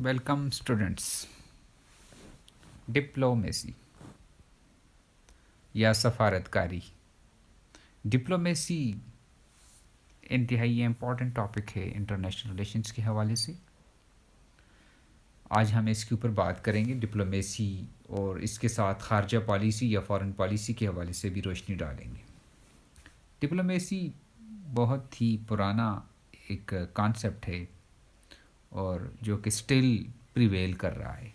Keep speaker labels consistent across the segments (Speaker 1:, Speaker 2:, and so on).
Speaker 1: Welcome students. Diplomacy یا سفارتکاری. Diplomacy انتہائی امپورٹنٹ ٹاپک ہے انٹرنیشنل ریلیشنز کے حوالے سے. آج ہم اس کے اوپر بات کریں گے. ڈپلومیسی اور اس کے ساتھ خارجہ پالیسی یا فارن پالیسی کے حوالے سے بھی روشنی ڈالیں گے. ڈپلومیسی بہت ہی پرانا ایک کانسیپٹ ہے اور جو کہ اسٹل پریویل کر رہا ہے.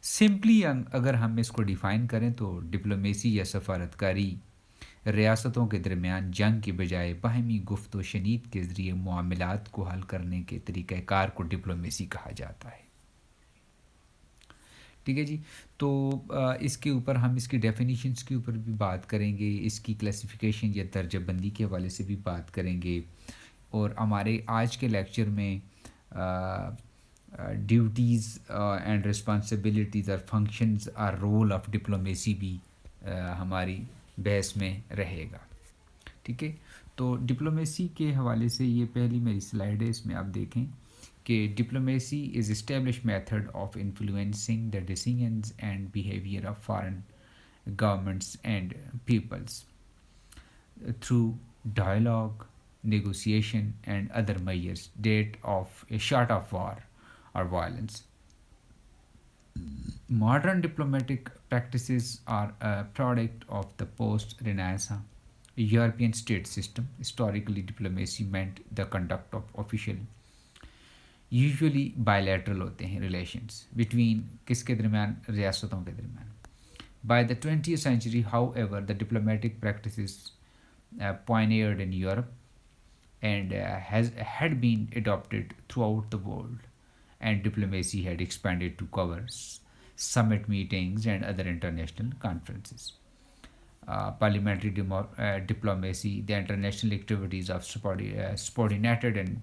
Speaker 1: سمپلی اگر ہم اس کو ڈیفائن کریں تو ڈپلومیسی یا سفارتکاری ریاستوں کے درمیان جنگ کی بجائے باہمی گفت و شنید کے ذریعے معاملات کو حل کرنے کے طریقہ کار کو ڈپلومیسی کہا جاتا ہے. ٹھیک ہے جی. تو اس کے اوپر ہم اس کی ڈیفینیشنز کے اوپر بھی بات کریں گے, اس کی کلاسیفیکیشن یا درجہ بندی کے حوالے سے بھی بات کریں گے, اور ہمارے آج کے لیکچر میں ڈیوٹیز اینڈ رسپانسبلٹیز اور فنکشنز اور رول آف ڈپلومیسی بھی ہماری بحث میں رہے گا. ٹھیک ہے. تو ڈپلومیسی کے حوالے سے یہ پہلی میری سلائیڈ ہے, اس میں آپ دیکھیں کہ diplomacy is establish method of influencing the decisions and behaviour of foreign governments and peoples through dialogue, negotiation and other measures date of a short of war or violence. Modern diplomatic practices are a product of the post-Renaissance European state system. Historically, diplomacy meant the conduct of official, usually bilateral ہوتے ہیں relations between کس کے درمیان, ریاستوں کے درمیان. By the 20th century, however, the diplomatic practices pioneered in Europe and had been adopted throughout the world, and diplomacy had expanded to cover summit meetings and other international conferences. Parliamentary diplomacy, the international activities of subordinated and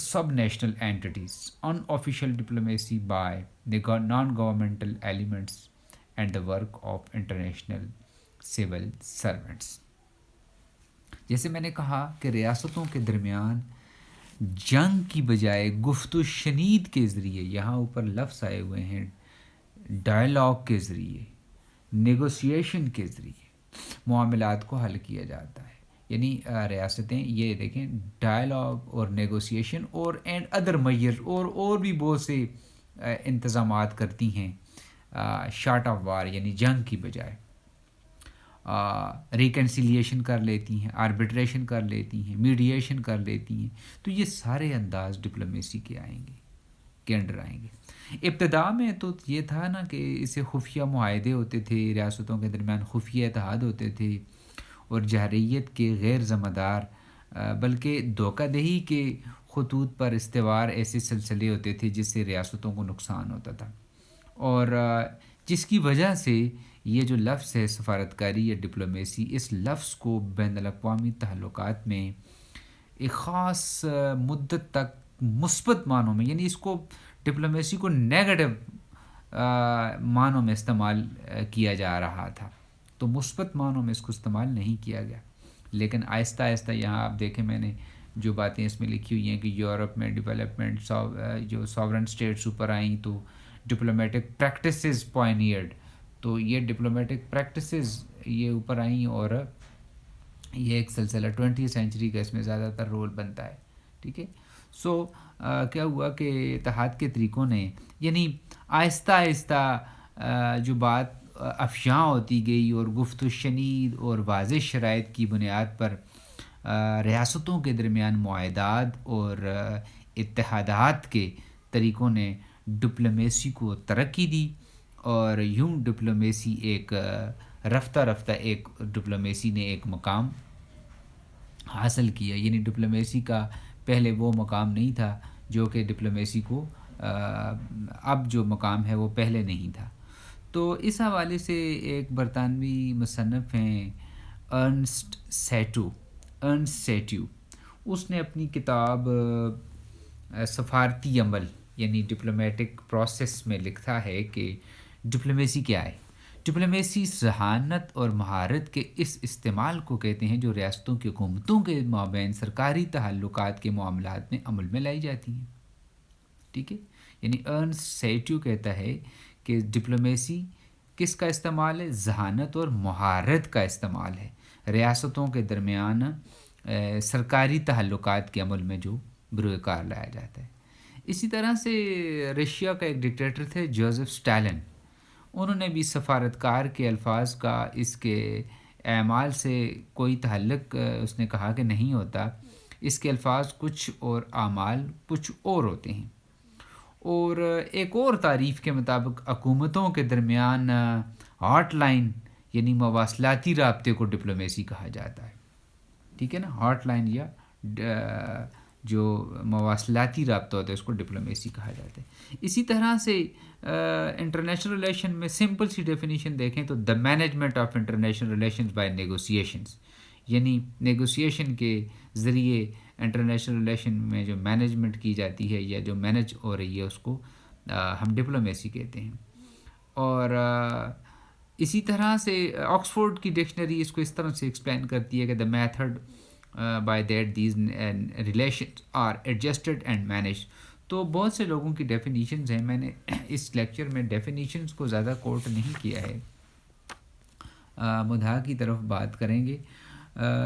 Speaker 1: subnational entities. Unofficial diplomacy by the non-governmental elements and the work of international civil servants. جیسے میں نے کہا کہ ریاستوں کے درمیان جنگ کی بجائے گفت و شنید کے ذریعے, یہاں اوپر لفظ آئے ہوئے ہیں, ڈائلاگ کے ذریعے, نیگوسیشن کے ذریعے معاملات کو حل کیا جاتا ہے. یعنی ریاستیں یہ دیکھیں ڈائلاگ اور نیگوسیشن اور اینڈ ادر میئر اور بھی بہت سے انتظامات کرتی ہیں شارٹ آف وار یعنی جنگ کی بجائے. ریکنسیلیشن کر لیتی ہیں, آربٹریشن کر لیتی ہیں, میڈیشن کر لیتی ہیں. تو یہ سارے انداز ڈپلومیسی کے آئیں گے, کے انڈر آئیں گے. ابتدا میں تو یہ تھا نا کہ اسے خفیہ معاہدے ہوتے تھے, ریاستوں کے درمیان خفیہ اتحاد ہوتے تھے, اور جارحیت کے غیر ذمہ دار بلکہ دھوکہ دہی کے خطوط پر استوار ایسے سلسلے ہوتے تھے جس سے ریاستوں کو نقصان ہوتا تھا, اور جس کی وجہ سے یہ جو لفظ ہے سفارتکاری یا ڈپلومیسی, اس لفظ کو بین الاقوامی تعلقات میں ایک خاص مدت تک مثبت معنوں میں, یعنی اس کو ڈپلومیسی کو نیگیٹو معنوں میں استعمال کیا جا رہا تھا. تو مثبت معنوں میں اس کو استعمال نہیں کیا گیا, لیکن آہستہ آہستہ یہاں آپ دیکھیں میں نے جو باتیں اس میں لکھی ہوئی ہیں کہ یورپ میں ڈیولپمنٹ جو ساورن اسٹیٹس اوپر آئیں تو ڈپلومیٹک پریکٹسز پائنیئرڈ, تو یہ ڈپلومیٹک پریکٹسز یہ اوپر آئیں اور یہ ایک سلسلہ 20th سینچری کا اس میں زیادہ تر رول بنتا ہے. ٹھیک ہے. سو کیا ہوا کہ اتحاد کے طریقوں نے یعنی آہستہ آہستہ جو بات افشاں ہوتی گئی اور گفت و شنید اور واضح شرائط کی بنیاد پر ریاستوں کے درمیان معاہدات اور اتحادات کے طریقوں نے ڈپلومیسی کو ترقی دی, اور یوں ڈپلومیسی ایک رفتہ رفتہ ایک ڈپلومیسی نے ایک مقام حاصل کیا. یعنی ڈپلومیسی کا پہلے وہ مقام نہیں تھا جو کہ ڈپلومیسی کو اب جو مقام ہے وہ پہلے نہیں تھا. تو اس حوالے سے ایک برطانوی مصنف ہیں ارنسٹ سیٹو, اس نے اپنی کتاب سفارتی عمل یعنی ڈپلومیٹک پروسیس میں لکھا ہے کہ ڈپلومیسی کیا ہے. ڈپلومیسی ذہانت اور مہارت کے اس استعمال کو کہتے ہیں جو ریاستوں کی حکومتوں کے مابین سرکاری تعلقات کے معاملات میں عمل میں لائی جاتی ہیں. ٹھیک ہے، یعنی ارنسٹ سیٹیو کہتا ہے کہ ڈپلومیسی کس کا استعمال ہے؟ ذہانت اور مہارت کا استعمال ہے ریاستوں کے درمیان سرکاری تعلقات کے عمل میں جو بروئے کار لایا جاتا ہے. اسی طرح سے رشیا کا ایک ڈکٹیٹر تھے جوزف اسٹالن، انہوں نے بھی سفارتکار کے الفاظ کا اس کے اعمال سے کوئی تعلق اس نے کہا کہ نہیں ہوتا، اس کے الفاظ کچھ اور اعمال کچھ اور ہوتے ہیں. اور ایک اور تعریف کے مطابق حکومتوں کے درمیان ہاٹ لائن یعنی مواصلاتی رابطے کو ڈپلومیسی کہا جاتا ہے. ٹھیک ہے نا، ہاٹ لائن یا جو مواصلاتی رابطہ ہوتا ہے اس کو ڈپلومیسی کہا جاتا ہے. اسی طرح سے انٹرنیشنل ریلیشن میں سمپل سی ڈیفینیشن دیکھیں تو the management of international relations by negotiations, یعنی نیگوسیشن کے ذریعے انٹرنیشنل ریلیشن میں جو مینجمنٹ کی جاتی ہے یا جو مینج ہو رہی ہے اس کو ہم ڈپلومیسی کہتے ہیں. اور اسی طرح سے آکسفورڈ کی ڈکشنری اس کو اس طرح سے ایکسپلین کرتی ہے کہ the method by that these relations are adjusted and managed. تو بہت سے لوگوں کی ڈیفینیشنز ہیں، میں نے اس لیکچر میں ڈیفینیشنز کو زیادہ کوٹ نہیں کیا ہے، مدعا کی طرف بات کریں گے.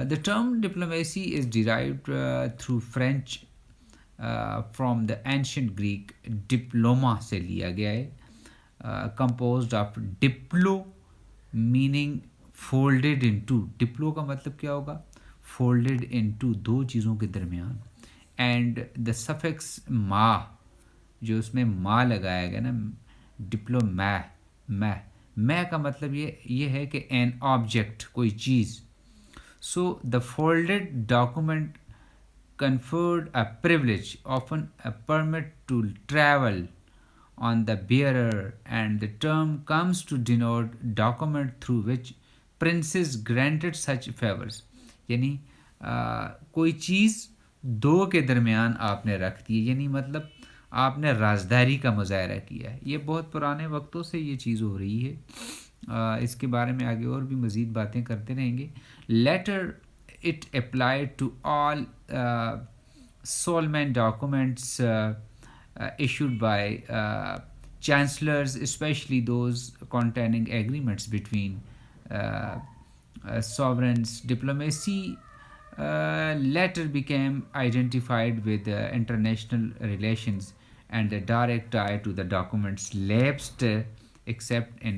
Speaker 1: The term diplomacy is derived through French from the ancient Greek diploma سے لیا گیا ہے. Composed of diplo meaning folded into. Diplo کا مطلب کیا ہوگا؟ folded into، دو چیزوں کے درمیان. And the suffix ما، جو اس میں ما لگایا گیا نا، ڈپلو میں کا مطلب یہ ہے کہ an object، کوئی چیز. So the folded document conferred a privilege, often a permit to travel, on the bearer, and the term comes to denote document through which princes granted such favors. یعنی کوئی چیز دو کے درمیان آپ نے رکھ دی، یعنی مطلب آپ نے رازداری کا مظاہرہ کیا ہے. یہ بہت پرانے وقتوں سے یہ چیز ہو رہی ہے. اس کے بارے میں آگے اور بھی مزید باتیں کرتے رہیں گے. Later it applied to all solemn documents issued by chancellors, especially those containing agreements between sovereigns. Diplomacy later became identified with international relations, and the direct tie to the documents lapsed except in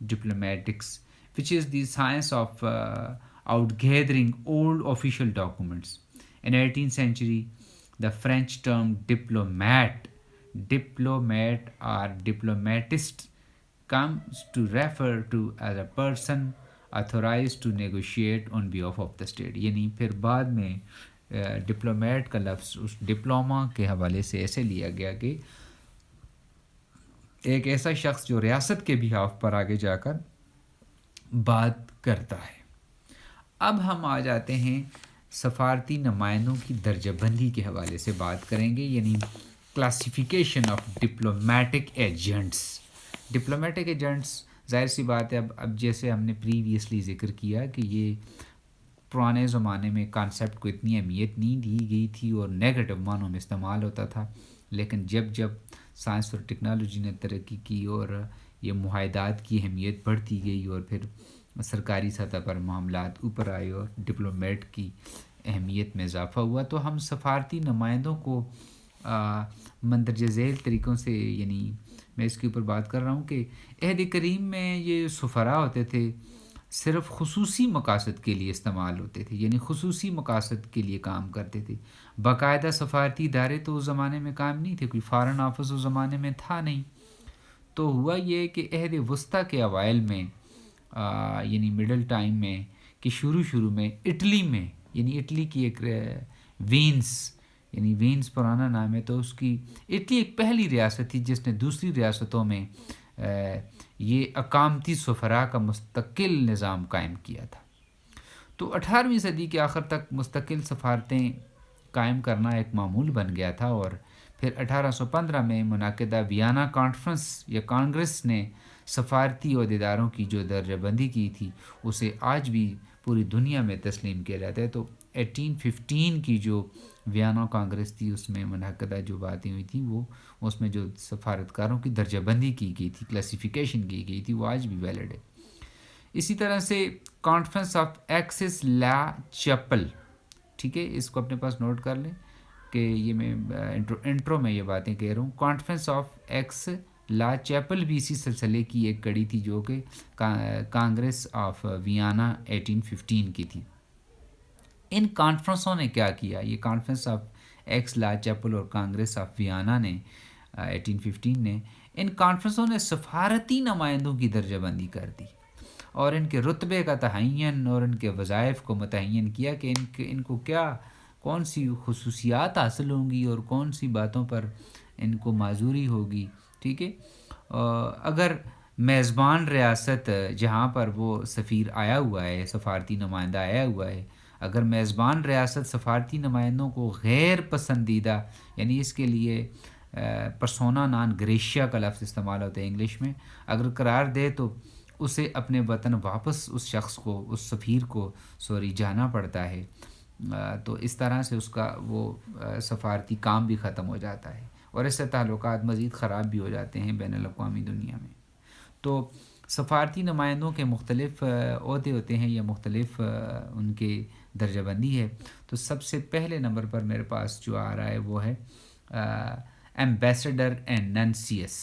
Speaker 1: diplomatics, which is the science of outgathering old official documents. In 18th century, the French term diplomat or diplomatist comes to refer to as a person authorized to negotiate on behalf of the state. یعنی پھر بعد میں diplomat کا لفظ اس diploma کے حوالے سے ایسے لیا گیا کہ ایک ایسا شخص جو ریاست کے بہاف پر آگے جا کر بات کرتا ہے. اب ہم آ جاتے ہیں سفارتی نمائندوں کی درجہ بندی کے حوالے سے بات کریں گے، یعنی classification of diplomatic agents. Diplomatic agents ظاہر سی بات ہے، اب جیسے ہم نے پریویسلی ذکر کیا کہ یہ پرانے زمانے میں کانسیپٹ کو اتنی اہمیت نہیں دی گئی تھی اور نیگیٹو معنوں میں استعمال ہوتا تھا، لیکن جب سائنس اور ٹیکنالوجی نے ترقی کی اور یہ معاہدات کی اہمیت بڑھتی گئی اور پھر سرکاری سطح پر معاملات اوپر آئے اور ڈپلومیٹ کی اہمیت میں اضافہ ہوا، تو ہم سفارتی نمائندوں کو مندرجہ ذیل طریقوں سے، یعنی میں اس کے اوپر بات کر رہا ہوں کہ عہد کریم میں یہ سفراء ہوتے تھے صرف خصوصی مقاصد کے لیے استعمال ہوتے تھے، یعنی خصوصی مقاصد کے لیے کام کرتے تھے. باقاعدہ سفارتی ادارے تو اس زمانے میں کام نہیں تھے، کوئی فارن آفس اس زمانے میں تھا نہیں. تو ہوا یہ کہ عہد وسطیٰ کے اوائل میں یعنی مڈل ٹائم میں کہ شروع میں اٹلی میں، یعنی اٹلی کی ایک وینس پرانا نام ہے، تو اس کی اٹلی ایک پہلی ریاست تھی جس نے دوسری ریاستوں میں یہ اقامتی سفراء کا مستقل نظام قائم کیا تھا. تو 18ویں صدی کے آخر تک مستقل سفارتیں قائم کرنا ایک معمول بن گیا تھا، اور پھر 1815 میں منعقدہ ویانا کانفرنس یا کانگریس نے سفارتی عہدیداروں کی جو درجہ بندی کی تھی اسے آج بھی پوری دنیا میں تسلیم کیا جاتا ہے. تو 1815 کی جو ویانا کانگریس تھی اس میں منعقدہ جو باتیں ہوئی تھیں وہ اس میں جو سفارتکاروں کی درجہ بندی کی گئی تھی، کلاسیفیکیشن کی گئی تھی، وہ آج بھی ویلڈ ہے. اسی طرح سے conference of Aix la Chapelle, ٹھیک ہے، اس کو اپنے پاس نوٹ کر لیں کہ یہ میں انٹرو میں یہ باتیں کہہ رہا ہوں. Conference of Aix la Chapelle بھی اسی سلسلے کی ایک کڑی تھی جو کہ کانگریس آف ویانا 1815 کی تھی. ان کانفرنسوں نے کیا کیا؟ یہ conference of Aix la Chapelle اور کانگریس آف ویانا نے 1815 نے، ان کانفرنسوں نے سفارتی نمائندوں کی درجہ بندی کر دی اور ان کے رتبے کا تعین اور ان کے وظائف کو متعین کیا کہ ان کو کون سی خصوصیات حاصل ہوں گی اور کون سی باتوں پر ان کو معذوری ہوگی. ٹھیک ہے، اگر میزبان ریاست جہاں پر وہ سفیر آیا ہوا ہے، سفارتی نمائندہ آیا ہوا ہے، اگر میزبان ریاست سفارتی نمائندوں کو غیر پسندیدہ، یعنی اس کے لیے پرسونا نان گریشیا کا لفظ استعمال ہوتا ہے انگلش میں، اگر قرار دے تو اسے اپنے وطن واپس اس شخص کو، اس سفیر کو جانا پڑتا ہے. تو اس طرح سے اس کا وہ سفارتی کام بھی ختم ہو جاتا ہے اور اس سے تعلقات مزید خراب بھی ہو جاتے ہیں بین الاقوامی دنیا میں. تو سفارتی نمائندوں کے مختلف عہدے ہوتے ہیں یا مختلف ان کے درجہ بندی ہے. تو سب سے پہلے نمبر پر میرے پاس جو آ رہا ہے وہ ہے ایمبیسڈر اینڈ ننسیس،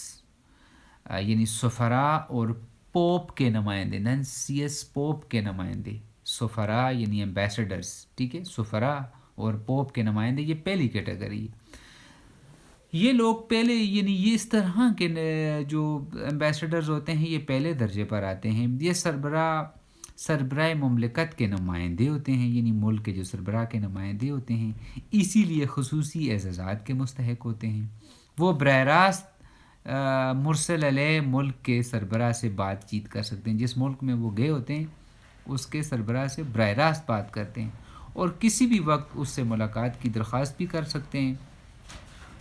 Speaker 1: یعنی سفراء اور پوپ کے نمائندے. ننسیس پوپ کے نمائندے، سفراء یعنی ایمبیسڈرز، ٹھیک ہے، سفراء اور پوپ کے نمائندے، یہ پہلی کیٹیگری ہے. یہ لوگ پہلے، یعنی یہ اس طرح کے جو ایمبیسڈرز ہوتے ہیں یہ پہلے درجے پر آتے ہیں. یہ سربراہ مملکت کے نمائندے ہوتے ہیں، یعنی ملک کے جو سربراہ کے نمائندے ہوتے ہیں، اسی لیے خصوصی اعزازات کے مستحق ہوتے ہیں. وہ براہ راست مرسل علیہ ملک کے سربراہ سے بات چیت کر سکتے ہیں. جس ملک میں وہ گئے ہوتے ہیں اس کے سربراہ سے براہ راست بات کرتے ہیں اور کسی بھی وقت اس سے ملاقات کی درخواست بھی کر سکتے ہیں.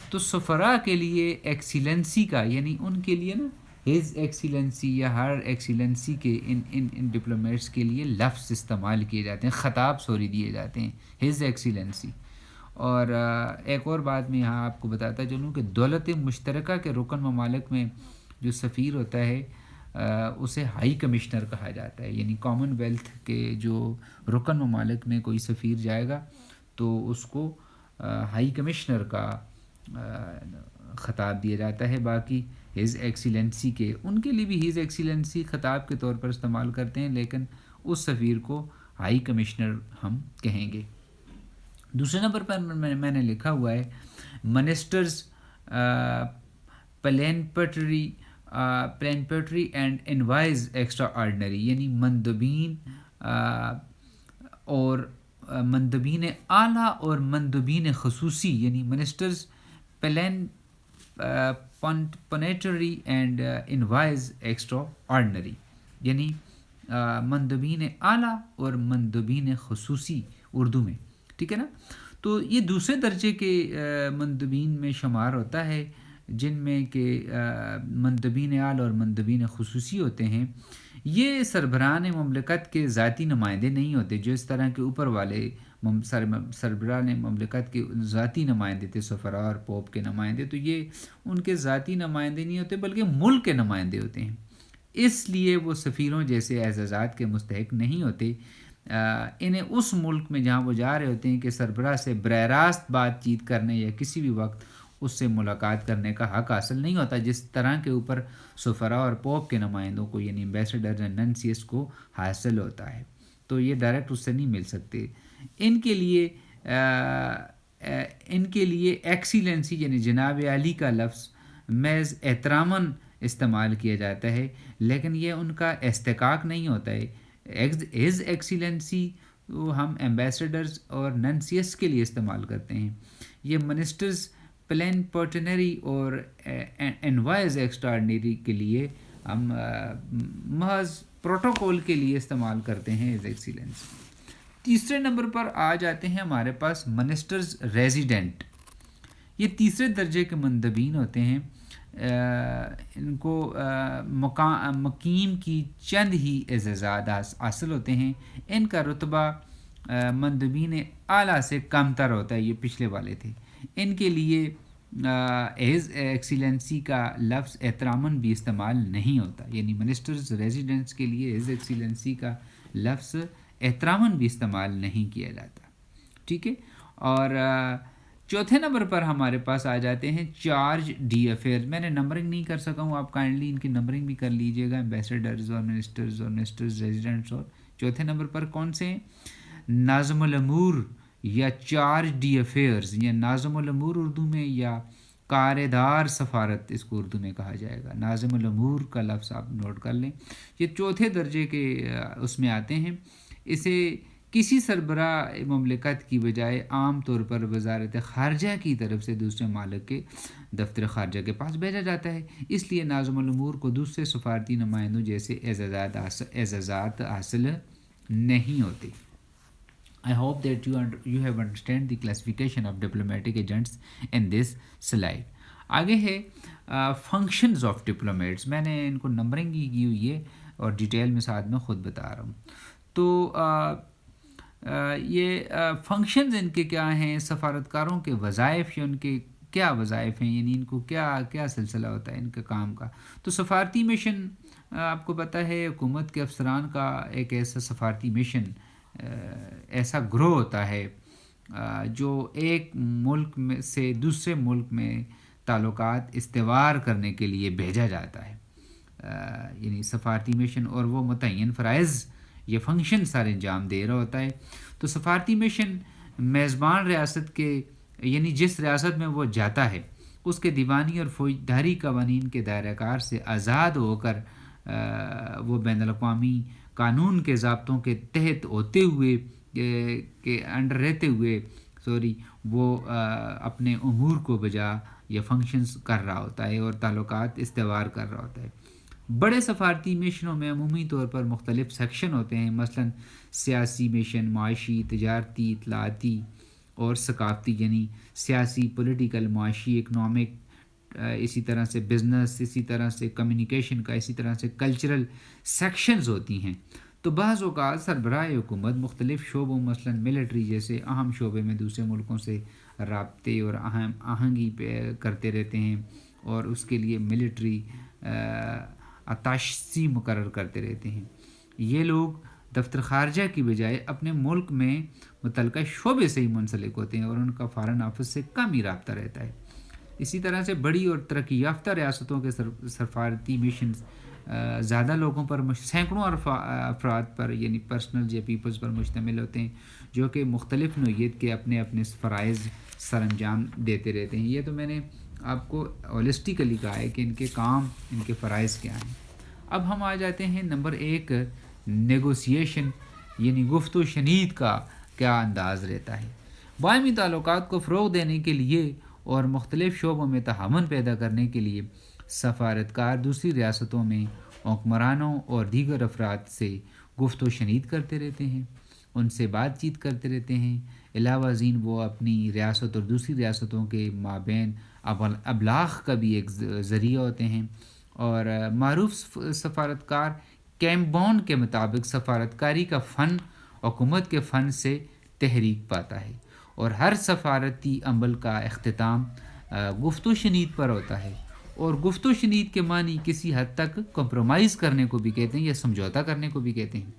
Speaker 1: تو سفراء کے لیے ایکسیلنسی کا، یعنی ان کے لیے نا ہز ایکسیلنسی یا ہر ایکسیلنسی کے ان ڈپلومیٹس کے لیے لفظ استعمال کیے جاتے ہیں، خطاب دیے جاتے ہیں، ہز ایکسیلنسی. اور ایک اور بات میں یہاں آپ کو بتاتا چلوں کہ دولت مشترکہ کے رکن ممالک میں جو سفیر ہوتا ہے اسے ہائی کمشنر کہا جاتا ہے. یعنی کامن ویلتھ کے جو رکن ممالک میں کوئی سفیر جائے گا تو اس کو ہائی کمشنر کا خطاب دیا جاتا ہے. باقی ہز ایکسیلنسی کے، ان کے لیے بھی ہز ایکسیلنسی خطاب کے طور پر استعمال کرتے ہیں، لیکن اس سفیر کو ہائی کمشنر ہم کہیں گے. دوسرے نمبر پر میں نے لکھا ہوا ہے ministers plenipotentiary and envoys extraordinary آرڈنری، یعنی مندوبین اور مندوبین اعلیٰ اور مندوبین خصوصی، یعنی ministers plenipotentiary and envoys extraordinary آرڈنری، یعنی مندوبین اعلیٰ اور مندوبین خصوصی اردو میں، ٹھیک ہے نا. تو یہ دوسرے درجے کے مندوبین میں شمار ہوتا ہے جن میں کہ مندوبین اعلیٰ اور مندوبین خصوصی ہوتے ہیں. یہ سربراہ مملکت کے ذاتی نمائندے نہیں ہوتے جو اس طرح کے اوپر والے سربراہ مملکت کے ذاتی نمائندے تھے، سفراء اور پوپ کے نمائندے. تو یہ ان کے ذاتی نمائندے نہیں ہوتے بلکہ ملک کے نمائندے ہوتے ہیں، اس لیے وہ سفیروں جیسے اعزازات کے مستحق نہیں ہوتے. انہیں اس ملک میں جہاں وہ جا رہے ہوتے ہیں کہ سربراہ سے براہ راست بات چیت کرنے یا کسی بھی وقت اس سے ملاقات کرنے کا حق حاصل نہیں ہوتا، جس طرح کے اوپر سفراء اور پوپ کے نمائندوں کو یعنی ایمبیسڈر اینڈ ننسیس کو حاصل ہوتا ہے. تو یہ ڈائریکٹ اس سے نہیں مل سکتے. ان کے لیے ایکسیلنسی یعنی جناب عالی کا لفظ محض احتراماً استعمال کیا جاتا ہے، لیکن یہ ان کا استحقاق نہیں ہوتا ہے. ہز ایکسیلنسی ہم ایمبیسڈرز اور ننسیس کے لیے استعمال کرتے ہیں. یہ منسٹرز پلینپٹنری اور انوائز ایکسٹراڈنری کے لیے ہم محض پروٹوکول کے لیے استعمال کرتے ہیں ہز ایکسیلنسی. تیسرے نمبر پر آ جاتے ہیں ہمارے پاس منسٹرز ریزیڈنٹ. یہ تیسرے درجے کے مندوبین ہوتے ہیں ان کو مقیم کی چند ہی اعزازات حاصل ہوتے ہیں. ان کا رتبہ مندوبین اعلیٰ سے کم تر ہوتا ہے. یہ پچھلے والے تھے. ان کے لیے ایز ایکسیلنسی کا لفظ احتراماً بھی استعمال نہیں ہوتا. یعنی منسٹرز ریزیڈنٹس کے لیے ایز ایکسیلنسی کا لفظ احتراماً بھی استعمال نہیں کیا جاتا. ٹھیک ہے. اور چوتھے نمبر پر ہمارے پاس آ جاتے ہیں چارج ڈی افیئر. میں نے نمبرنگ نہیں کر سکا ہوں, آپ کائنڈلی ان کی نمبرنگ بھی کر لیجئے گا. ایمبیسڈرز اور منسٹرز ریزیڈنٹس. اور چوتھے نمبر پر کون سے ہیں؟ ناظم الامور یا چارج ڈی افیئرز, یا ناظم الامور اردو میں, یا کاردار سفارت اس کو اردو میں کہا جائے گا. ناظم الامور کا لفظ آپ نوٹ کر لیں. یہ چوتھے درجے کے اس میں آتے ہیں. اسے کسی سربراہ مملکت کی بجائے عام طور پر وزارت خارجہ کی طرف سے دوسرے مالک کے دفتر خارجہ کے پاس بھیجا جاتا ہے. اس لیے ناظم الامور کو دوسرے سفارتی نمائندوں جیسے اعزازات حاصل نہیں ہوتے. I hope that you have understand the classification of diplomatic agents in this slide. آگے ہے functions of diplomats. میں نے ان کو نمبرنگ کی ہوئی ہے اور ڈیٹیل میں ساتھ میں خود بتا رہا ہوں. تو یہ فنکشنز ان کے کیا ہیں؟ سفارتکاروں کے وظائف یا ان کے کیا وظائف ہیں, یعنی ان کو کیا سلسلہ ہوتا ہے ان کے کام کا. تو سفارتی مشن آپ کو پتہ ہے حکومت کے افسران کا ایک ایسا سفارتی مشن ایسا گروہ ہوتا ہے جو ایک ملک میں سے دوسرے ملک میں تعلقات استوار کرنے کے لیے بھیجا جاتا ہے. یعنی سفارتی مشن, اور وہ متعین فرائض یہ فنکشن سارے انجام دے رہا ہوتا ہے. تو سفارتی مشن میزبان ریاست کے, یعنی جس ریاست میں وہ جاتا ہے اس کے دیوانی اور فوجداری قوانین کے دائرہ کار سے آزاد ہو کر وہ بین الاقوامی قانون کے ضابطوں کے تحت ہوتے ہوئے کے انڈر رہتے ہوئے وہ اپنے امور کو بجا یا فنکشنز کر رہا ہوتا ہے اور تعلقات استوار کر رہا ہوتا ہے. بڑے سفارتی مشنوں میں عمومی طور پر مختلف سیکشن ہوتے ہیں. مثلا سیاسی مشن, معاشی, تجارتی, اطلاعاتی اور ثقافتی, یعنی سیاسی, پولیٹیکل, معاشی, اکنامک, اسی طرح سے بزنس, اسی طرح سے کمیونیکیشن کا, اسی طرح سے کلچرل سیکشنز ہوتی ہیں. تو بعض اوقات سربراہ حکومت مختلف شعبوں, مثلا ملٹری جیسے اہم شعبے میں دوسرے ملکوں سے رابطے اور آہنگی کرتے رہتے ہیں, اور اس کے لیے ملٹری اتاشی مقرر کرتے رہتے ہیں. یہ لوگ دفتر خارجہ کی بجائے اپنے ملک میں متعلقہ شعبے سے ہی منسلک ہوتے ہیں اور ان کا فارن آفس سے کم ہی رابطہ رہتا ہے. اسی طرح سے بڑی اور ترقی یافتہ ریاستوں کے سفارتی مشنز زیادہ لوگوں پر, سینکڑوں افراد پر, یعنی پرسنل یا پیپلز پر مشتمل ہوتے ہیں جو کہ مختلف نوعیت کے اپنے اپنے فرائض سر انجام دیتے رہتے ہیں. یہ تو میں نے آپ کو ہولسٹیکلی کہا ہے کہ ان کے کام, ان کے فرائض کیا ہیں. اب ہم آ جاتے ہیں نمبر 1, نیگوسیشن, یعنی گفت و شنید کا کیا انداز رہتا ہے. باہمی تعلقات کو فروغ دینے کے لیے اور مختلف شعبوں میں تعاون پیدا کرنے کے لیے سفارتکار دوسری ریاستوں میں حکمرانوں اور دیگر افراد سے گفت و شنید کرتے رہتے ہیں, ان سے بات چیت کرتے رہتے ہیں. علاوہ ازیں وہ اپنی ریاست اور دوسری ریاستوں کے مابین ابلاغ کا بھی ایک ذریعہ ہوتے ہیں. اور معروف سفارتکار کیمبون کے مطابق سفارتکاری کا فن حکومت کے فن سے تحریک پاتا ہے, اور ہر سفارتی عمل کا اختتام گفت و شنید پر ہوتا ہے. اور گفت و شنید کے معنی کسی حد تک کمپرومائز کرنے کو بھی کہتے ہیں یا سمجھوتا کرنے کو بھی کہتے ہیں.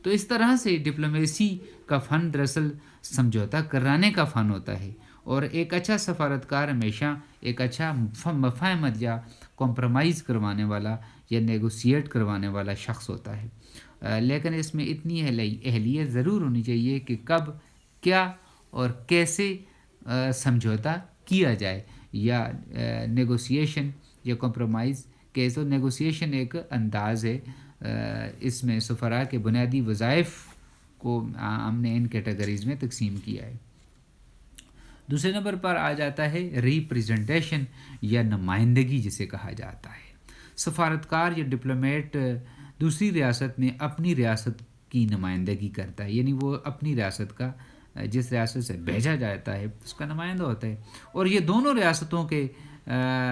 Speaker 1: تو اس طرح سے ڈپلومیسی کا فن دراصل سمجھوتا کرانے کا فن ہوتا ہے, اور ایک اچھا سفارتکار ہمیشہ ایک اچھا مفاہمت یا کمپرومائز کروانے والا یا نیگوسیٹ کروانے والا شخص ہوتا ہے. لیکن اس میں اتنی اہلیت ضرور ہونی چاہیے کہ کب, کیا اور کیسے سمجھوتا کیا جائے, یا نیگوسیشن یا کمپرومائز. کیسے نیگوسیشن ایک انداز ہے, اس میں سفراء کے بنیادی وظائف کو ہم نے ان کیٹیگریز میں تقسیم کیا ہے. دوسرے نمبر پر آ جاتا ہے ریپریزنٹیشن یا نمائندگی جسے کہا جاتا ہے. سفارتکار یا ڈپلومیٹ دوسری ریاست میں اپنی ریاست کی نمائندگی کرتا ہے, یعنی وہ اپنی ریاست کا جس ریاست سے بھیجا جاتا ہے اس کا نمائندہ ہوتا ہے، اور یہ دونوں ریاستوں کے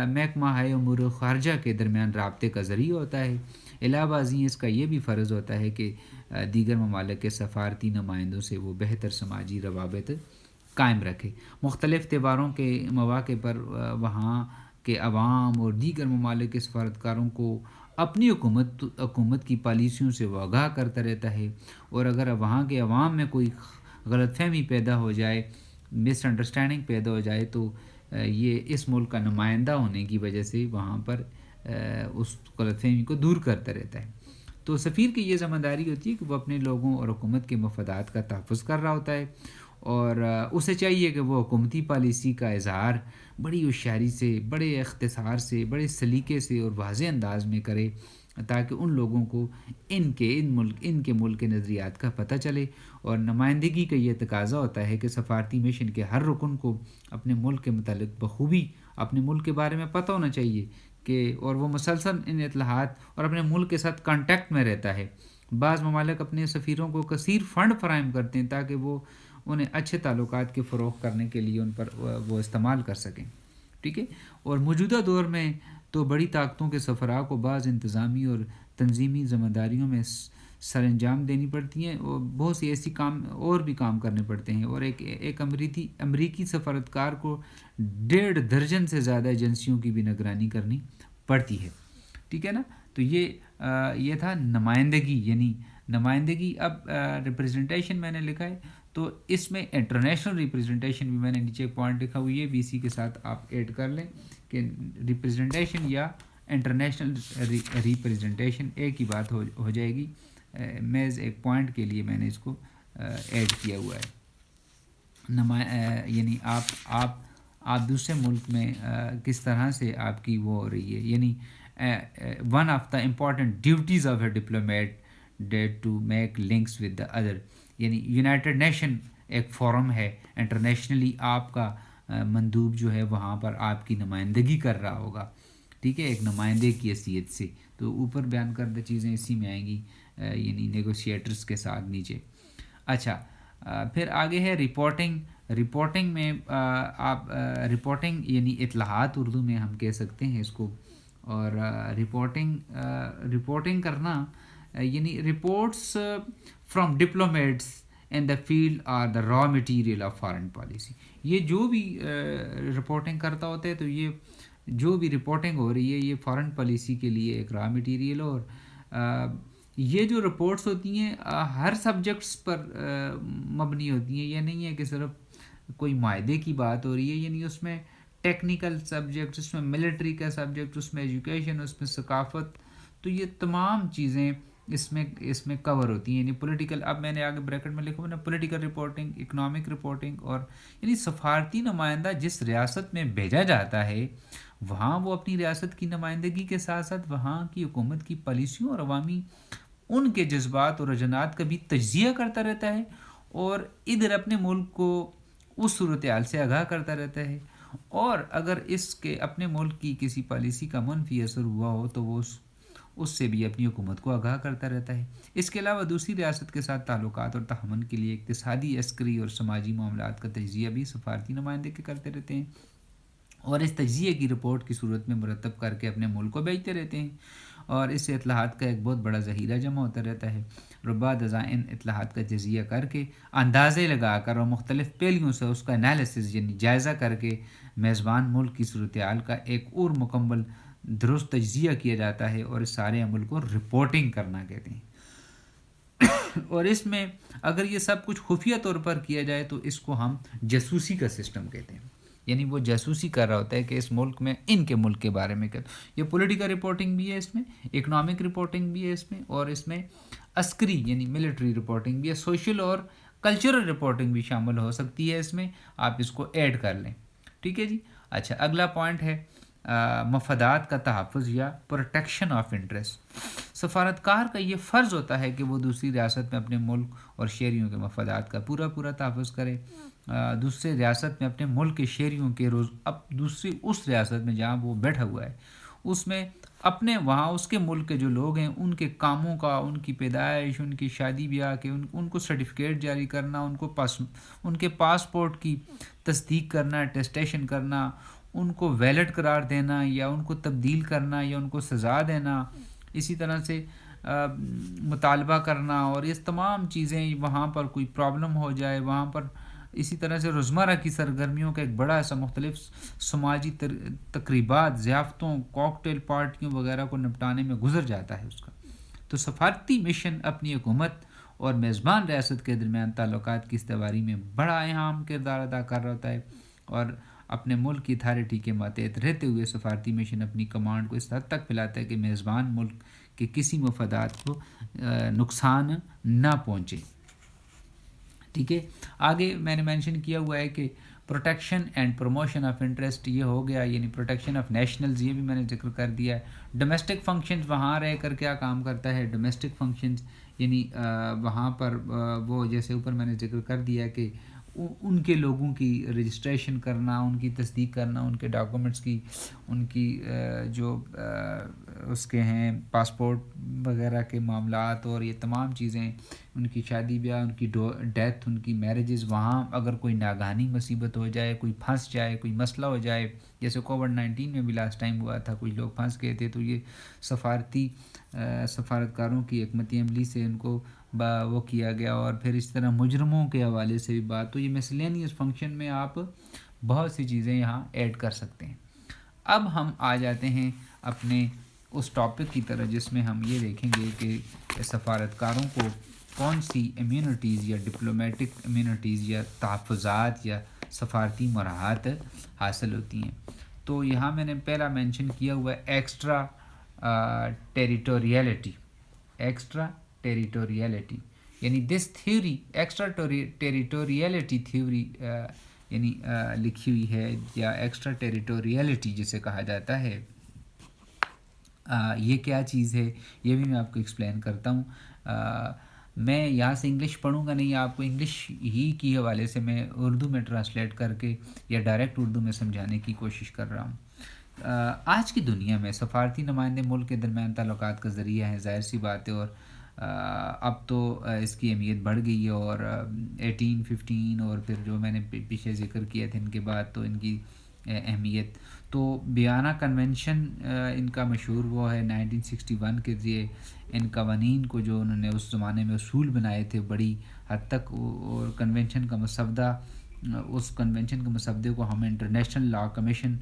Speaker 1: محکمہ امور خارجہ کے درمیان رابطے کا ذریعہ ہوتا ہے۔ علاوہ ازیں اس کا یہ بھی فرض ہوتا ہے کہ دیگر ممالک کے سفارتی نمائندوں سے وہ بہتر سماجی روابط قائم رکھے۔ مختلف تہواروں کے مواقع پر وہاں کے عوام اور دیگر ممالک کے سفارتکاروں کو اپنی حکومت کی پالیسیوں سے وہ آگاہ کرتا رہتا ہے، اور اگر وہاں کے عوام میں کوئی غلط فہمی پیدا ہو جائے، مس انڈرسٹینڈنگ پیدا ہو جائے، تو یہ اس ملک کا نمائندہ ہونے کی وجہ سے وہاں پر اس غلط فہمی کو دور کرتا رہتا ہے۔ تو سفیر کی یہ ذمہ داری ہوتی ہے کہ وہ اپنے لوگوں اور حکومت کے مفادات کا تحفظ کر رہا ہوتا ہے، اور اسے چاہیے کہ وہ حکومتی پالیسی کا اظہار بڑی ہوشیاری سے، بڑے اختصار سے، بڑے سلیقے سے اور واضح انداز میں کرے، تاکہ ان لوگوں کو ان کے ملک کے نظریات کا پتہ چلے۔ اور نمائندگی کا یہ تقاضا ہوتا ہے کہ سفارتی مشن کے ہر رکن کو اپنے ملک کے متعلق بخوبی اپنے ملک کے بارے میں پتہ ہونا چاہیے، اور وہ مسلسل ان اطلاعات اور اپنے ملک کے ساتھ کانٹیکٹ میں رہتا ہے۔ بعض ممالک اپنے سفیروں کو کثیر فنڈ فراہم کرتے ہیں تاکہ وہ انہیں اچھے تعلقات کے فروغ کرنے کے لیے ان پر وہ استعمال کر سکیں، ٹھیک ہے۔ اور موجودہ دور میں تو بڑی طاقتوں کے سفراء کو بعض انتظامی اور تنظیمی ذمہ داریوں میں سر انجام دینی پڑتی ہیں، اور بہت سی ایسی اور بھی کام کرنے پڑتے ہیں، اور ایک امریکی سفارتکار کو 1.5 درجن سے زیادہ ایجنسیوں کی بھی نگرانی کرنی پڑتی ہے، ٹھیک ہے نا۔ تو یہ تھا نمائندگی، یعنی نمائندگی۔ اب ریپریزنٹیشن میں نے لکھا ہے، تو اس میں انٹرنیشنل ریپریزنٹیشن بھی میں نے نیچے ایک پوائنٹ لکھا ہوئی ہے، BC کے ساتھ آپ ایڈ کر لیں کہ ریپریزنٹیشن یا انٹرنیشنل ریپریزنٹیشن ایک ہی بات ہو جائے گی۔ میز ایک پوائنٹ کے لیے میں نے اس کو ایڈ کیا ہوا ہے۔ یعنی آپ دوسرے ملک میں کس طرح سے آپ کی وہ ہو رہی ہے، یعنی one of the important duties of a diplomat that to make links with the other, یعنی یونائٹڈ نیشن ایک فورم ہے، انٹرنیشنلی آپ کا مندوب جو ہے وہاں پر آپ کی نمائندگی کر رہا ہوگا، ٹھیک ہے، ایک نمائندے کی حیثیت سے۔ تو اوپر بیان کردہ چیزیں اسی میں آئیں گی، یعنی نیگوشیٹرز کے ساتھ نیچے۔ اچھا، پھر آگے ہے رپورٹنگ میں آپ رپورٹنگ یعنی اطلاعات اردو میں ہم کہہ سکتے ہیں اس کو، اور رپورٹنگ کرنا یعنی reports from diplomats in the field are the raw material of foreign policy. یہ جو بھی رپورٹنگ کرتا ہوتا ہے، تو یہ جو بھی رپورٹنگ ہو رہی ہے یہ فارن پالیسی کے لیے ایک را مٹیریل، اور یہ جو رپورٹس ہوتی ہیں ہر سبجیکٹس پر مبنی ہوتی ہیں۔ یہ نہیں ہے کہ صرف کوئی معاہدے کی بات ہو رہی ہے، یعنی اس میں ٹیکنیکل سبجیکٹ، اس میں ملٹری کا سبجیکٹ، اس میں ایجوکیشن، اس میں ثقافت، تو یہ تمام چیزیں اس میں کور ہوتی ہیں۔ یعنی پولیٹیکل، اب میں نے آگے بریکٹ میں لکھا نا، پولیٹیکل رپورٹنگ، اکنامک رپورٹنگ، اور یعنی سفارتی نمائندہ جس ریاست میں بھیجا جاتا ہے وہاں وہ اپنی ریاست کی نمائندگی کے ساتھ ساتھ وہاں کی حکومت کی پالیسیوں اور عوامی ان کے جذبات اور رجحانات کا بھی تجزیہ کرتا رہتا ہے، اور ادھر اپنے ملک کو اس صورتحال سے آگاہ کرتا رہتا ہے، اور اگر اس کے اپنے ملک کی کسی پالیسی کا منفی اثر ہوا ہو تو وہ اس سے بھی اپنی حکومت کو آگاہ کرتا رہتا ہے۔ اس کے علاوہ دوسری ریاست کے ساتھ تعلقات اور تعاون کے لیے اقتصادی، عسکری اور سماجی معاملات کا تجزیہ بھی سفارتی نمائندے کے کرتے رہتے ہیں، اور اس تجزیے کی رپورٹ کی صورت میں مرتب کر کے اپنے ملک کو بھیجتے رہتے ہیں، اور اس سے اطلاعات کا ایک بہت بڑا ذخیرہ جمع ہوتا رہتا ہے۔ اور بعد ازاں ان اطلاعات کا تجزیہ کر کے اندازے لگا کر اور مختلف پہلوؤں سے اس کا انالیسس یعنی جائزہ کر کے میزبان ملک کی صورتحال کا ایک اور مکمل درست تجزیہ کیا جاتا ہے، اور اس سارے عمل کو رپورٹنگ کرنا کہتے ہیں۔ اور اس میں اگر یہ سب کچھ خفیہ طور پر کیا جائے تو اس کو ہم جاسوسی کا سسٹم کہتے ہیں، یعنی وہ جاسوسی کر رہا ہوتا ہے کہ اس ملک میں ان کے ملک کے بارے میں کہتے ہیں۔ یہ پولیٹیکل رپورٹنگ بھی ہے اس میں، اکنامک رپورٹنگ بھی ہے اس میں، اور اس میں عسکری یعنی ملٹری رپورٹنگ بھی ہے، سوشل اور کلچرل رپورٹنگ بھی شامل ہو سکتی ہے اس میں، آپ اس کو ایڈ کر لیں، ٹھیک ہے جی۔ اچھا، اگلا پوائنٹ ہے مفادات کا تحفظ یا پروٹیکشن آف انٹرسٹ۔ سفارتکار کا یہ فرض ہوتا ہے کہ وہ دوسری ریاست میں اپنے ملک اور شہریوں کے مفادات کا پورا تحفظ کرے۔ دوسرے ریاست میں اپنے ملک کے شہریوں کے دوسری اس ریاست میں جہاں وہ بیٹھا ہوا ہے اس میں اپنے وہاں اس کے ملک کے جو لوگ ہیں ان کے کاموں کا، ان کی پیدائش، ان کی شادی بیاہ کے ان کو سرٹیفکیٹ جاری کرنا، ان کے پاسپورٹ کی تصدیق کرنا، اٹیسٹیشن کرنا، ان کو ویلڈ قرار دینا یا ان کو تبدیل کرنا یا ان کو سزا دینا، اسی طرح سے مطالبہ کرنا، اور یہ تمام چیزیں وہاں پر کوئی پرابلم ہو جائے وہاں پر، اسی طرح سے روزمرہ کی سرگرمیوں کا ایک بڑا ایسا مختلف سماجی تقریبات، ضیافتوں، کوکٹیل پارٹیوں وغیرہ کو نپٹانے میں گزر جاتا ہے اس کا. تو سفارتی مشن اپنی حکومت اور میزبان ریاست کے درمیان تعلقات کی استواری میں بڑا اہم کردار ادا کر رہا ہوتا ہے، اور اپنے ملک کی اتھارٹی کے ماتحت رہتے ہوئے سفارتی مشن اپنی کمانڈ کو اس حد تک پھیلاتا ہے کہ میزبان ملک کے کسی مفادات کو نقصان نہ پہنچے. ٹھیک ہے. آگے میں نے مینشن کیا ہوا ہے کہ protection and promotion of interest, یہ ہو گیا، یعنی پروٹیکشن آف نیشنلز، یہ بھی میں نے ذکر کر دیا ہے. ڈومیسٹک فنکشنز وہاں رہ کر کیا کام کرتا ہے، ڈومیسٹک فنکشنز یعنی وہاں پر وہ جیسے اوپر میں نے ذکر کر دیا کہ ان کے لوگوں کی رجسٹریشن کرنا، ان کی تصدیق کرنا، ان کے ڈاکومنٹس کی، ان کی جو اس کے ہیں پاسپورٹ وغیرہ کے معاملات، اور یہ تمام چیزیں، ان کی شادی بیاہ، ان کی ڈیتھ، ان کی میرجز، وہاں اگر کوئی ناگہانی مصیبت ہو جائے، کوئی پھنس جائے، کوئی مسئلہ ہو جائے، جیسے کووڈ-19 میں بھی لاسٹ ٹائم ہوا تھا، کچھ لوگ پھنس گئے تھے، تو یہ سفارتکاروں کی حکمت عملی سے ان کو وہ کیا گیا، اور پھر اس طرح مجرموں کے حوالے سے بھی بات. تو یہ مسلینیس فنکشن میں آپ بہت سی چیزیں یہاں ایڈ کر سکتے ہیں. اب ہم آ جاتے ہیں اپنے اس ٹاپک کی طرح جس میں ہم یہ دیکھیں گے کہ سفارتکاروں کو کون سی امیونٹیز یا ڈپلومیٹک امیونٹیز یا تحفظات یا سفارتی مراحت حاصل ہوتی ہیں. تو یہاں میں نے پہلا مینشن کیا ہوا ہے ایکسٹرا ٹیریٹوریلٹی. ایکسٹرا ٹیریٹوریلٹی یعنی this theory, extra territoriality theory یعنی لکھی ہوئی ہے، یا ایکسٹرا ٹیریٹوریلٹی جسے کہا جاتا ہے. یہ کیا چیز ہے یہ بھی میں آپ کو ایکسپلین کرتا ہوں. میں یہاں سے انگلش پڑھوں گا نہیں، آپ کو انگلش ہی کی حوالے سے میں اردو میں ٹرانسلیٹ کر کے یا ڈائریکٹ اردو میں سمجھانے کی کوشش کر رہا ہوں. آج کی دنیا میں سفارتی نمائندے ملک کے درمیان تعلقات کا ذریعہ ہیں، ظاہر سی بات ہے، اور اب تو اس کی اہمیت بڑھ گئی ہے، اور 1815 اور پھر جو میں نے پیچھے ذکر کیا تھا ان کے بعد تو ان کی اہمیت. تو بیانہ کنونشن ان کا مشہور وہ ہے 1961 کے ذریعے ان قوانین کو جو انہوں نے اس زمانے میں اصول بنائے تھے بڑی حد تک، اور کنونشن کا مسودہ، اس کنونشن کے مسودے کو ہم انٹرنیشنل لا کمیشن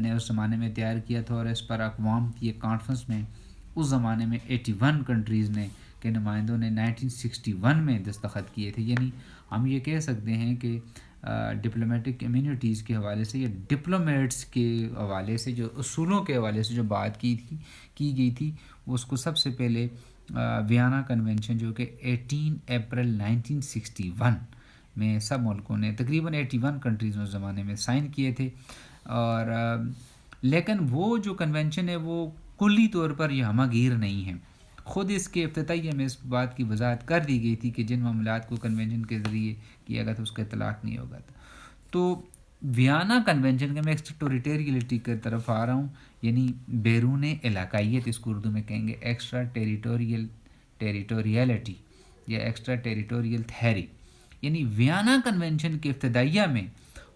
Speaker 1: نے اس زمانے میں تیار کیا تھا، اور اس پر اقوام کی ایک کانفرنس میں اس زمانے میں 81 کنٹریز نے کے نمائندوں نے 1961 میں دستخط کیے تھے. یعنی ہم یہ کہہ سکتے ہیں کہ ڈپلومیٹک امیونٹیز کے حوالے سے یا ڈپلومیٹس کے حوالے سے جو اصولوں کے حوالے سے جو بات کی گئی تھی، اس کو سب سے پہلے ویانا کنونشن جو کہ 18 اپریل 1961 میں سب ملکوں نے تقریباً 81 کنٹریز میں اس زمانے میں سائن کیے تھے. اور لیکن وہ جو کنونشن ہے وہ کلی طور پر یہ ہمہ گیر نہیں ہے. خود اس کے افتتاحیہ میں اس بات کی وضاحت کر دی گئی تھی کہ جن معاملات کو کنونشن کے ذریعے کیا گیا تھا اس کا اطلاق نہیں ہوگا تھا. تو ویانا کنونشن کے میں ایکسٹرا ٹیریٹوریلٹی کی طرف آ رہا ہوں، یعنی بیرون علاقائیت، اس کو اردو میں کہیں گے ایکسٹرا ٹیریٹوریلٹی یا ایکسٹرا ٹیریٹوریل تھیوری. یعنی ویانا کنونشن کے ابتدائیہ میں،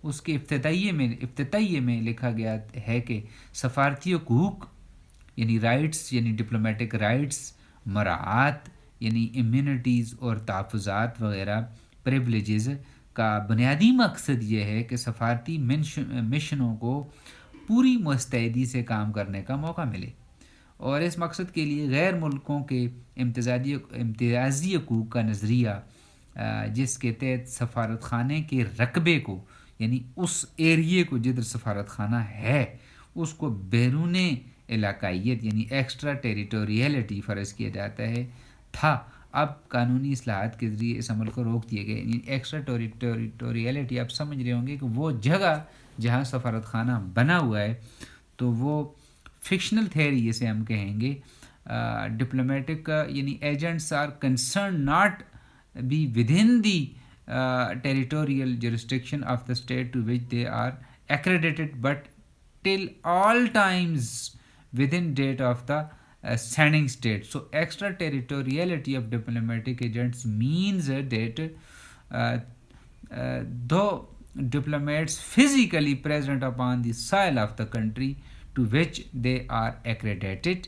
Speaker 1: اس کے افتتاحیے میں لکھا گیا ہے کہ سفارتی حقوق یعنی رائٹس، یعنی ڈپلومیٹک رائٹس، مراعات یعنی امیونٹیز اور تحفظات وغیرہ، پریولیجز کا بنیادی مقصد یہ ہے کہ سفارتی مشنوں کو پوری مستعدی سے کام کرنے کا موقع ملے، اور اس مقصد کے لیے غیر ملکوں کے امتیازی حقوق کا نظریہ، جس کے تحت سفارت خانے کے رقبے کو یعنی اس ایریے کو جدھر سفارت خانہ ہے اس کو بیرون علاقائیت یعنی ایکسٹرا ٹیریٹوریلٹی فرض کیا جاتا ہے تھا. اب قانونی اصلاحات کے ذریعے اس عمل کو روک دیے گئے. یعنی ایکسٹرا ٹیریٹوریلٹی آپ سمجھ رہے ہوں گے کہ وہ جگہ جہاں سفارت خانہ بنا ہوا ہے تو وہ فکشنل تھیوری جسے ہم کہیں گے، ڈپلومیٹک یعنی agents are concern not be within the territorial jurisdiction of the state to which they are accredited, but till all times within date of the sending state. So extraterritoriality of diplomatic agents means that uh, though diplomats physically present upon the soil of the country to which they are accredited,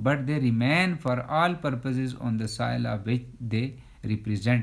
Speaker 1: but they remain for all purposes on the soil of which they represent,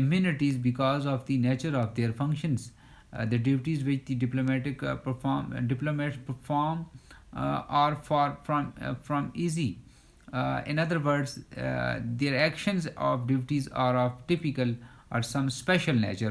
Speaker 1: immunities because of the nature of their functions, the duties which the diplomats perform are far from easy. In other words, their actions of duties are of typical or some special nature.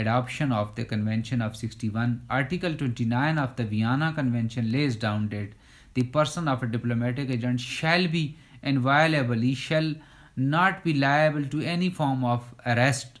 Speaker 1: adoption of the Convention of 61, Article 29 of the Vienna Convention lays down that the person of a diplomatic agent shall be inviolable, he shall not be liable to any form of arrest,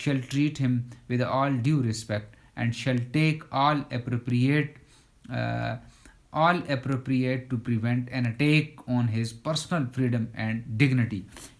Speaker 1: shall treat him with all due respect and shall take all appropriate to prevent an attack on his personal freedom and dignity,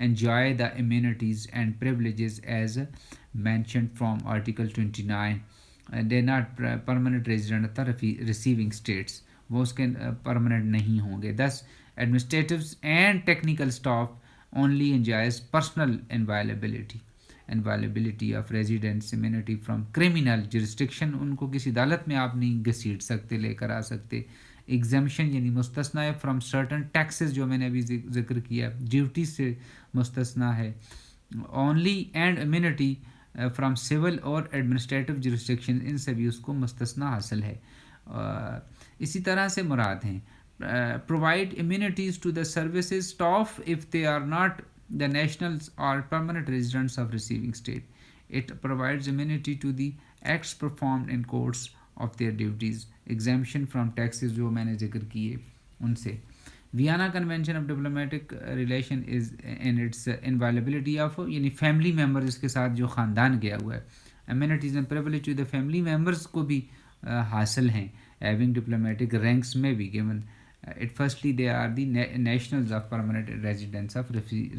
Speaker 1: enjoy the immunities and privileges as mentioned from Article 29. They're not permanent resident of the receiving states. وہ اس کے permanent نہیں ہوں گے. Thus, administratives and technical staff only enjoys personal inviolability of residence immunity from criminal jurisdiction. ان کو کسی عدالت میں آپ نہیں گھسیٹ سکتے، لے کر آ سکتے. ایگزمپشن یعنی مستثنا ہے فرام سرٹن ٹیکسز، جو میں نے ابھی ذکر کیا، ڈیوٹی سے مستثنا ہے. Only and immunity from civil اور ایڈمنسٹریٹو جورسڈکشن، ان سے بھی اس کو مستثنا حاصل ہے. اسی طرح سے مراد ہیں provide immunities to the services staff if they are not the nationals or permanent residents of receiving state. It provides immunity to the acts performed in courts of their duties. Exemption from taxes جو میں نے ذکر کیے ان سے. Vienna Convention of Diplomatic Relation is in its inviolability of یعنی family members اس کے ساتھ جو خاندان گیا ہوا ہے. Amenities and privilege to the family members کو بھی حاصل ہیں. Having diplomatic ranks may be given. It firstly they are the nationals of permanent residents of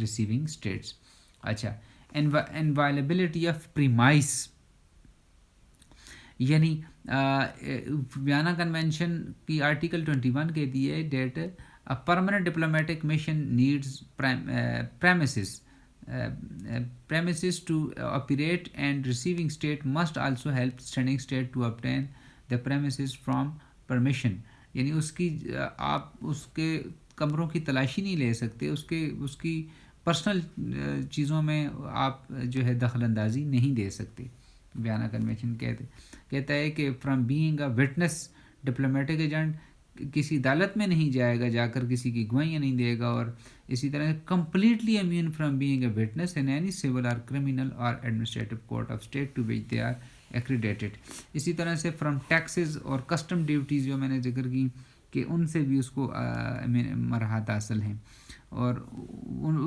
Speaker 1: receiving states. اچھا inviolability of premise یعنی ویانا کنونشن کی آرٹیکل 21 کہتی ہے date a permanent diplomatic mission needs premises to operate, and receiving state must also help sending state to obtain the premises from permission. یعنی اس کی آپ اس کے کمروں کی تلاشی نہیں لے سکتے، اس کی پرسنل چیزوں میں آپ جو ہے دخل اندازی نہیں دے سکتے. ویانا کنونشن کہتا ہے کہ from being a witness diplomatic agent کسی عدالت میں نہیں جائے گا، جا کر کسی کی گواہیاں نہیں دے گا. اور اسی طرح completely immune from being a witness in any civil or criminal or administrative court of state to which they are accredited. اسی طرح سے فرام ٹیکسز اور کسٹم ڈیوٹیز جو میں نے ذکر کی کہ ان سے بھی اس کو مراحت حاصل ہیں، اور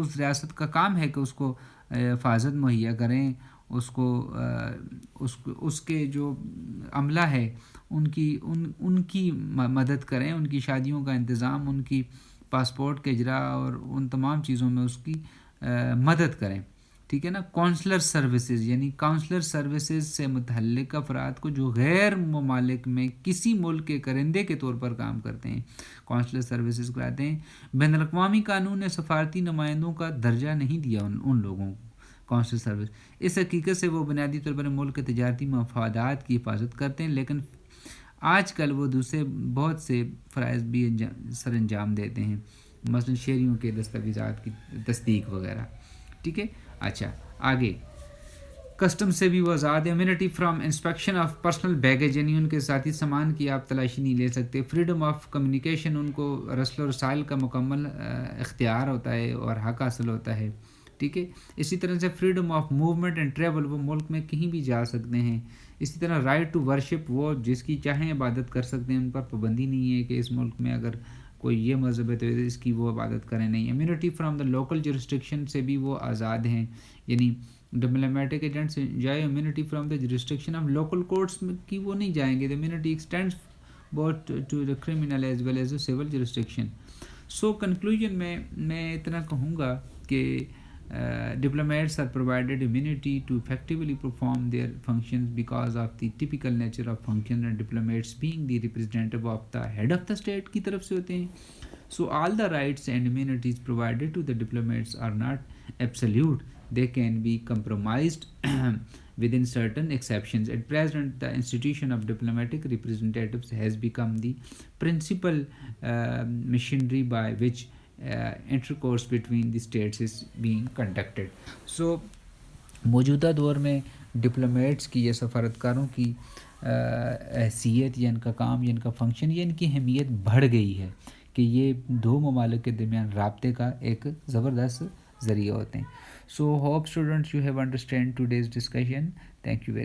Speaker 1: اس ریاست کا کام ہے کہ اس کو حفاظت مہیا کریں، اس کو اس کے جو عملہ ہے ان کی مدد کریں، ان کی شادیوں کا انتظام، ان کی پاسپورٹ کے اجراء اور ان تمام چیزوں میں اس کی مدد کریں. ٹھیک ہے نا. کونسلر سروسز یعنی کونسلر سروسز سے متعلق افراد کو جو غیر ممالک میں کسی ملک کے کرندے کے طور پر کام کرتے ہیں کونسلر سروسز کراتے ہیں. بین الاقوامی قانون نے سفارتی نمائندوں کا درجہ نہیں دیا ان لوگوں کو کونسلر سروس. اس حقیقت سے وہ بنیادی طور پر ملک کے تجارتی مفادات کی حفاظت کرتے ہیں، لیکن آج کل وہ دوسرے بہت سے فرائض بھی سر انجام دیتے ہیں، مثلا شہریوں کے دستاویزات کی تصدیق وغیرہ. ٹھیک ہے. اچھا آگے کسٹم سے بھی وہ آزاد ہے. Immunity from inspection of personal baggage یعنی ان کے ذاتی سامان کی آپ تلاشی نہیں لے سکتے. فریڈم آف کمیونیکیشن ان کو رسل و رسائل کا مکمل اختیار ہوتا ہے اور حق حاصل ہوتا ہے. ٹھیک ہے. اسی طرح سے freedom of movement and travel, وہ ملک میں کہیں بھی جا سکتے ہیں. اسی طرح رائٹ ٹو ورشپ، وہ جس کی چاہیں عبادت کر سکتے ہیں، ان پر پابندی نہیں ہے کہ اس ملک میں اگر کوئی یہ مذہب ہے تو اس کی وہ عبادت کریں نہیں. Immunity from the local jurisdiction سے بھی وہ آزاد ہیں، یعنی diplomatic agents enjoy immunity from the jurisdiction of local courts کی وہ نہیں جائیں گے. The immunity extends both to the criminal as well as the civil jurisdiction. So conclusion میں اتنا کہوں گا کہ diplomats are provided immunity to effectively perform their functions because of the typical nature of function, and diplomats being the representative of the head of the state کی طرف سے ہوتے ہیں. So all the rights and immunities provided to the diplomats are not absolute. They can be compromised within certain exceptions. At present, the institution of diplomatic representatives has become the principal machinery by which intercourse between the states is being conducted. So موجودہ دور میں diplomats کی یا سفارتکاروں کی حیثیت یا ان کا کام یا ان کا فنکشن یا ان کی اہمیت بڑھ گئی ہے کہ یہ دو ممالک کے درمیان رابطے کا ایک زبردست ذریعہ ہوتے ہیں. So hope students you have understand today's discussion. Thank you very much.